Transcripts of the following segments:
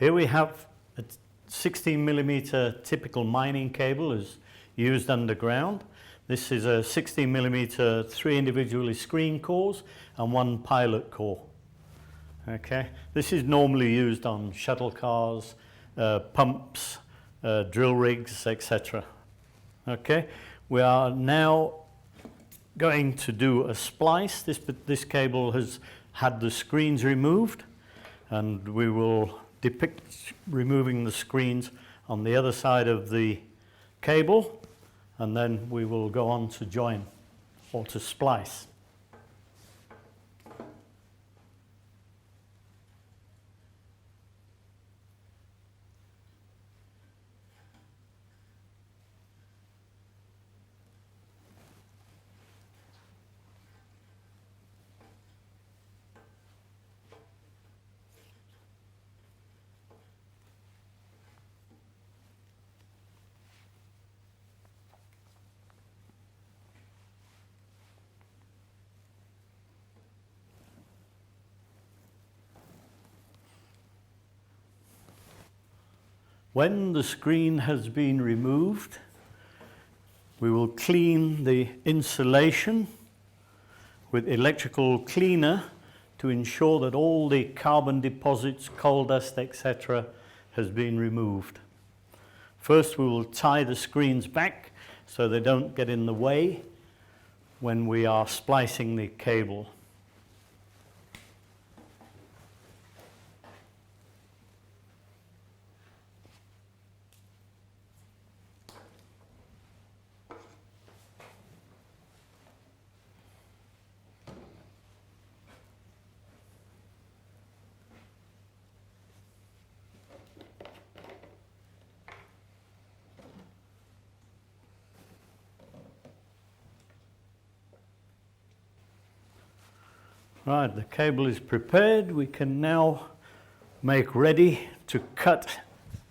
Here we have a 16mm typical mining cable is used underground. This is a 16mm 3 individually screened cores and 1 pilot core. Okay, this is normally used on shuttle cars, pumps, drill rigs, etc. Okay, we are now going to do a splice. This cable has had the screens removed, and we will depict removing the screens on the other side of the cable, and then we will go on to join or to splice. When the screen has been removed, we will clean the insulation with electrical cleaner to ensure that all the carbon deposits, coal dust, etc. has been removed. First, we will tie the screens back so they don't get in the way when we are splicing the cable. Right, the cable is prepared. We can now make ready to cut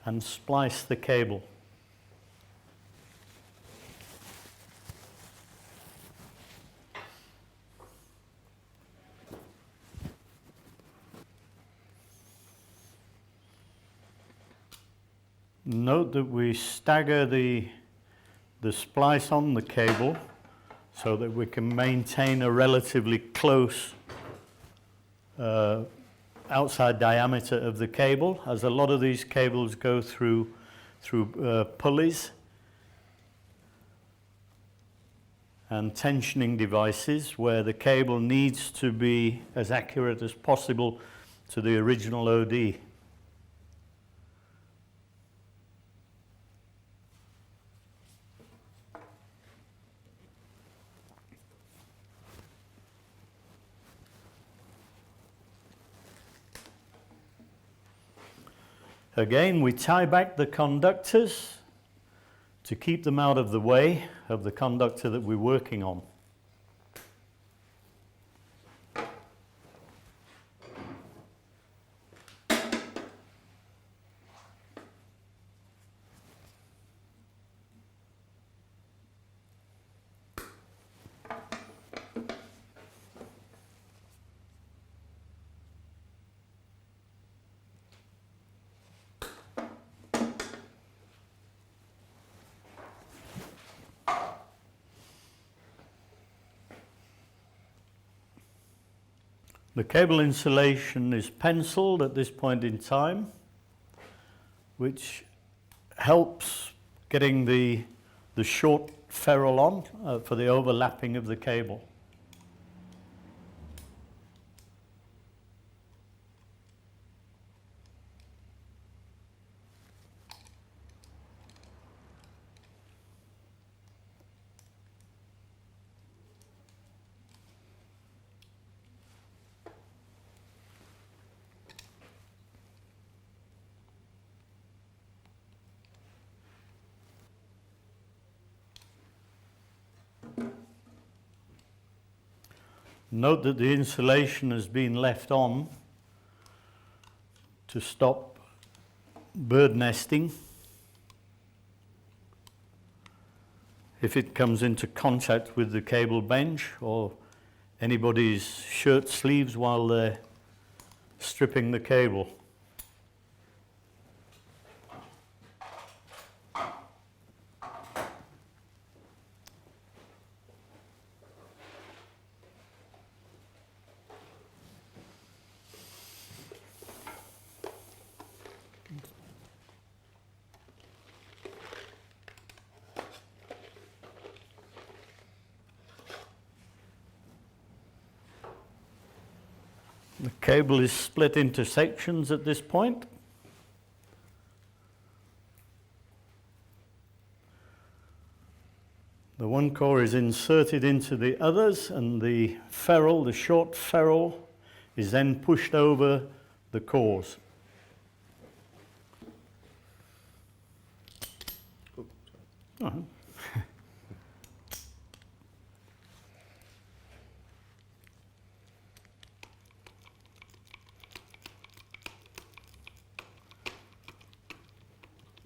and splice the cable. Note that we stagger the splice on the cable so that we can maintain a relatively close outside diameter of the cable, as a lot of these cables go through pulleys and tensioning devices where the cable needs to be as accurate as possible to the original OD. Again, we tie back the conductors to keep them out of the way of the conductor that we're working on. The cable insulation is penciled at this point in time, which helps getting the short ferrule on for the overlapping of the cable. Note that the insulation has been left on to stop bird nesting. If it comes into contact with the cable bench or anybody's shirt sleeves while they're stripping the cable. The cable is split into sections at this point. The one core is inserted into the others, and the ferrule, the short ferrule, is then pushed over the cores. Uh-huh.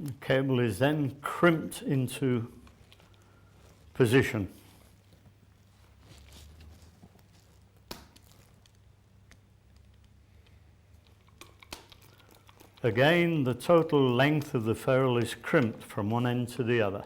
The cable is then crimped into position. Again, the total length of the ferrule is crimped from one end to the other.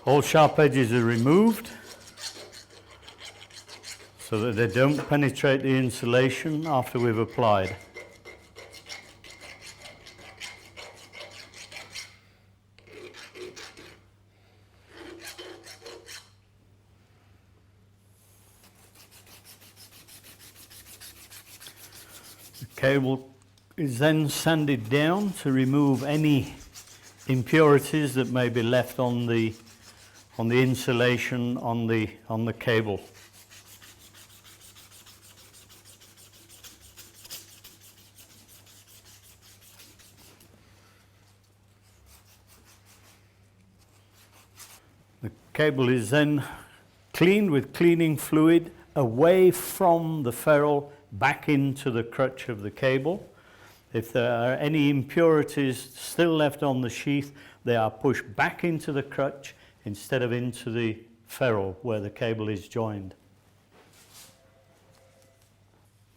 All sharp edges are removed so that they don't penetrate the insulation after we've applied. The cable is then sanded down to remove any impurities that may be left on the insulation on the cable. The cable is then cleaned with cleaning fluid away from the ferrule back into the crutch of the cable. If there are any impurities still left on the sheath, they are pushed back into the crutch instead of into the ferrule where the cable is joined.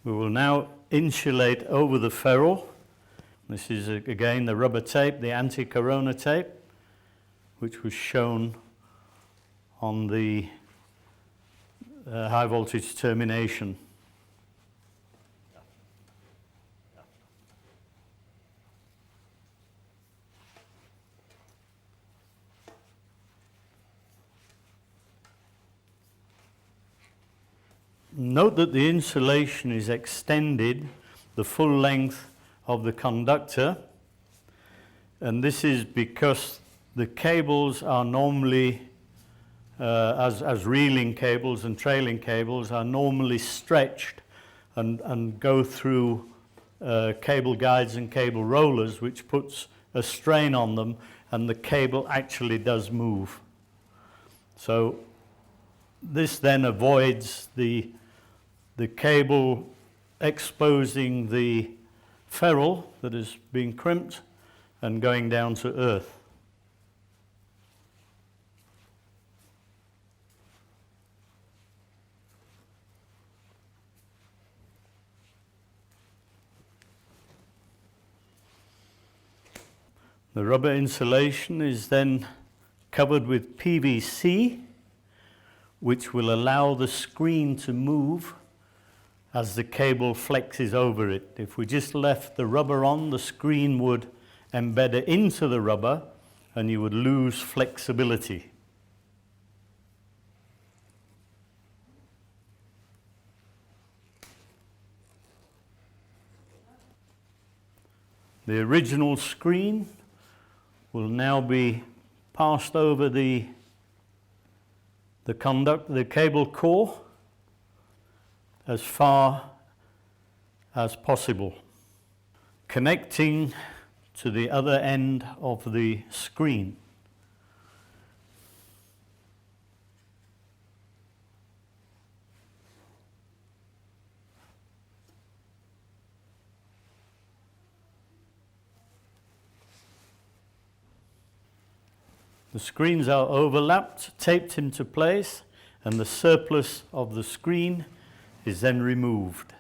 We will now insulate over the ferrule. This is again the rubber tape, the anti-corona tape, which was shown on the high voltage termination. Note that the insulation is extended the full length of the conductor, and this is because the cables are normally, as reeling cables and trailing cables, are normally stretched and go through cable guides and cable rollers, which puts a strain on them, and the cable actually does move. So this then avoids the cable exposing the ferrule that is being crimped and going down to earth. The rubber insulation is then covered with PVC, which will allow the screen to move as the cable flexes over it. If we just left the rubber on, the screen would embed into the rubber and you would lose flexibility. The original screen will now be passed over the cable core as far as possible, connecting to the other end of the screen. The screens are overlapped, taped into place, and the surplus of the screen is then removed.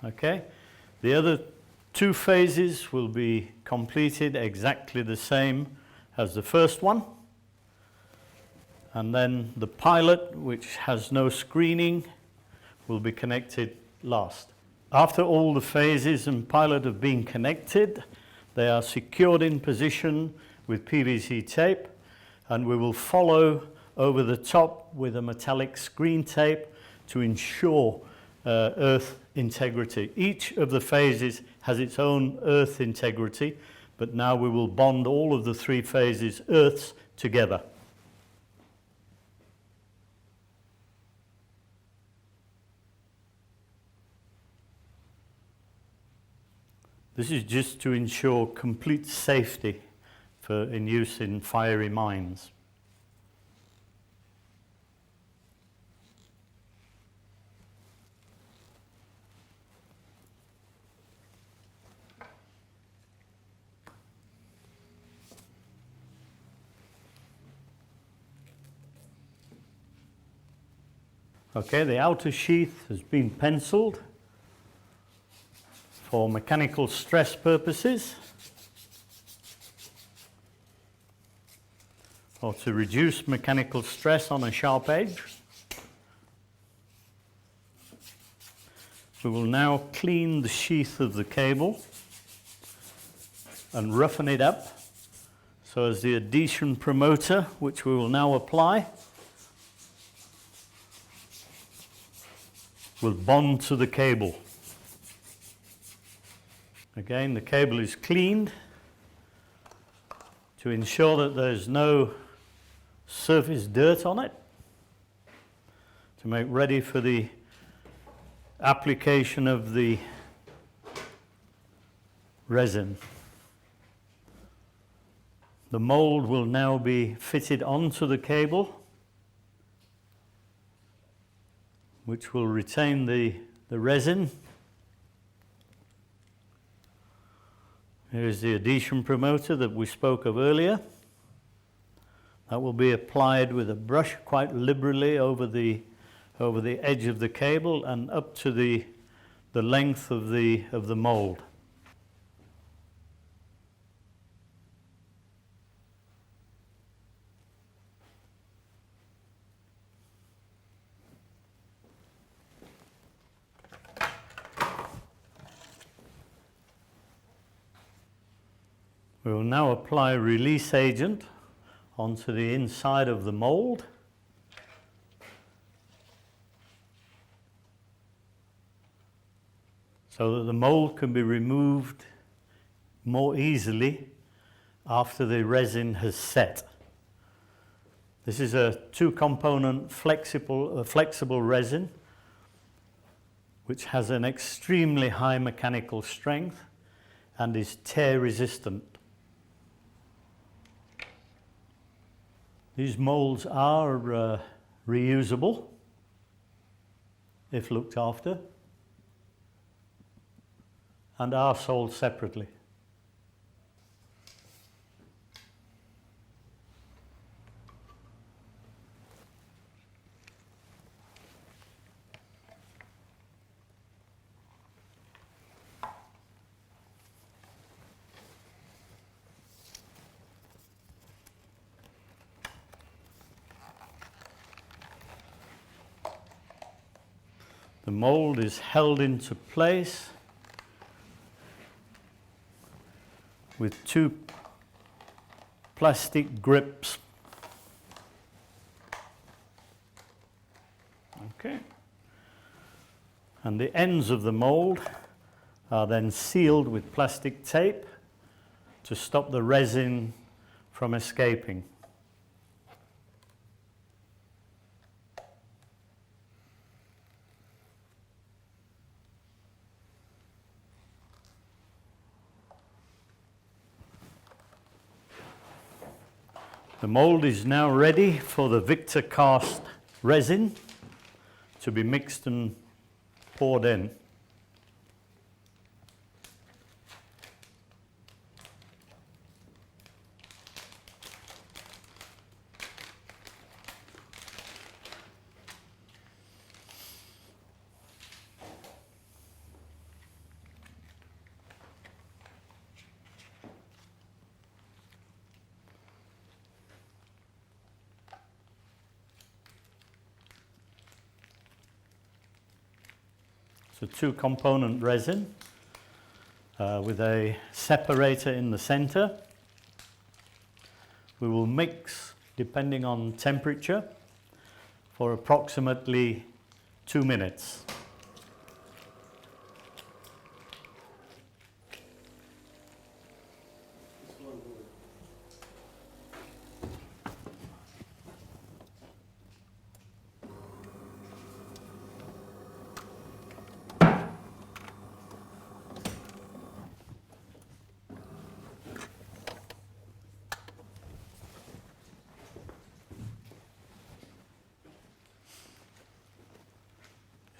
Okay, the other two phases will be completed exactly the same as the first one, and then the pilot, which has no screening, will be connected last. After all the phases and pilot have been connected, they are secured in position with PVC tape, and we will follow over the top with a metallic screen tape to ensure earth integrity. Each of the phases has its own earth integrity, but now we will bond all of the three phases earths together. This is just to ensure complete safety in use in fiery mines. Okay, the outer sheath has been penciled for mechanical stress purposes, or to reduce mechanical stress on a sharp edge. We will now clean the sheath of the cable and roughen it up so as the adhesion promoter, which we will now apply, will bond to the cable. Again, the cable is cleaned to ensure that there's no surface dirt on it, to make ready for the application of the resin. The mold will now be fitted onto the cable, which will retain the resin. Here is the adhesion promoter that we spoke of earlier. That will be applied with a brush quite liberally over the edge of the cable and up to the length of the mold. We will now apply release agent onto the inside of the mold. So that the mold can be removed more easily after the resin has set. This is a two-component flexible resin which has an extremely high mechanical strength and is tear resistant. These molds are reusable if looked after, and are sold separately. The mold is held into place with two plastic grips. Okay. And the ends of the mold are then sealed with plastic tape to stop the resin from escaping. The mold is now ready for the Victor cast resin to be mixed and poured in. It's a two-component resin with a separator in the center. We will mix, depending on temperature, for approximately 2 minutes.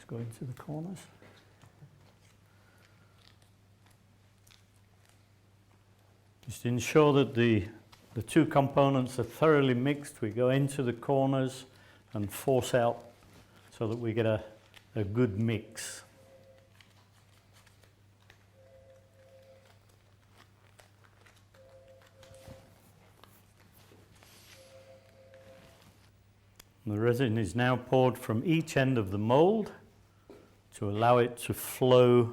Go into the corners. Just ensure that the two components are thoroughly mixed. We go into the corners and force out so that we get a good mix. The resin is now poured from each end of the mold to allow it to flow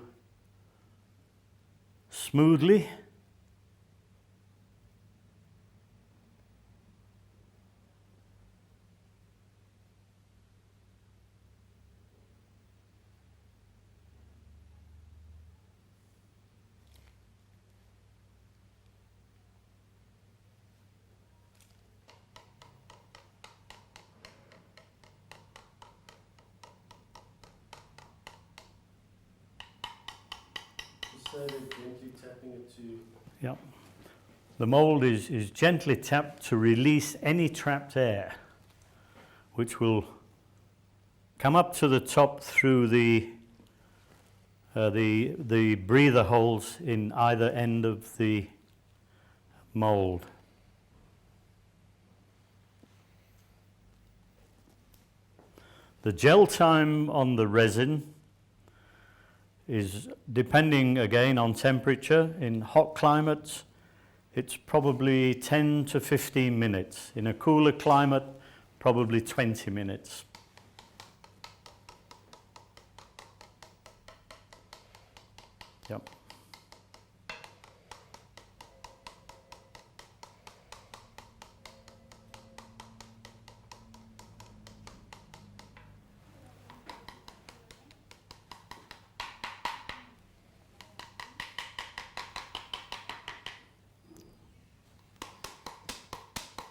smoothly. Gently tapping it to... Yeah. The mold is gently tapped to release any trapped air, which will come up to the top through the breather holes in either end of the mold. The gel time on the resin is depending again on temperature. In hot climates, it's probably 10 to 15 minutes. In a cooler climate, probably 20 minutes. Yep.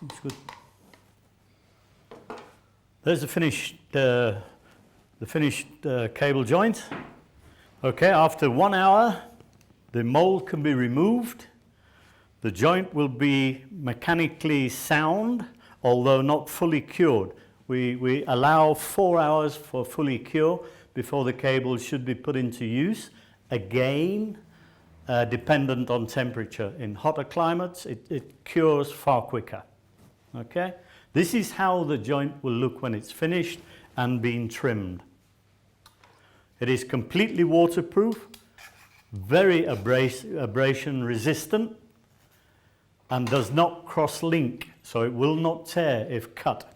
That's good. There's the finished cable joint. Okay, after 1 hour, the mold can be removed. The joint will be mechanically sound, although not fully cured. We allow 4 hours for fully cure before the cable should be put into use. Again, dependent on temperature. In hotter climates, it cures far quicker. Okay? This is how the joint will look when it's finished and been trimmed. It is completely waterproof, very abrasion resistant, and does not cross-link, so it will not tear if cut.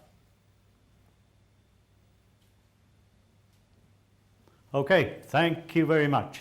Okay, thank you very much.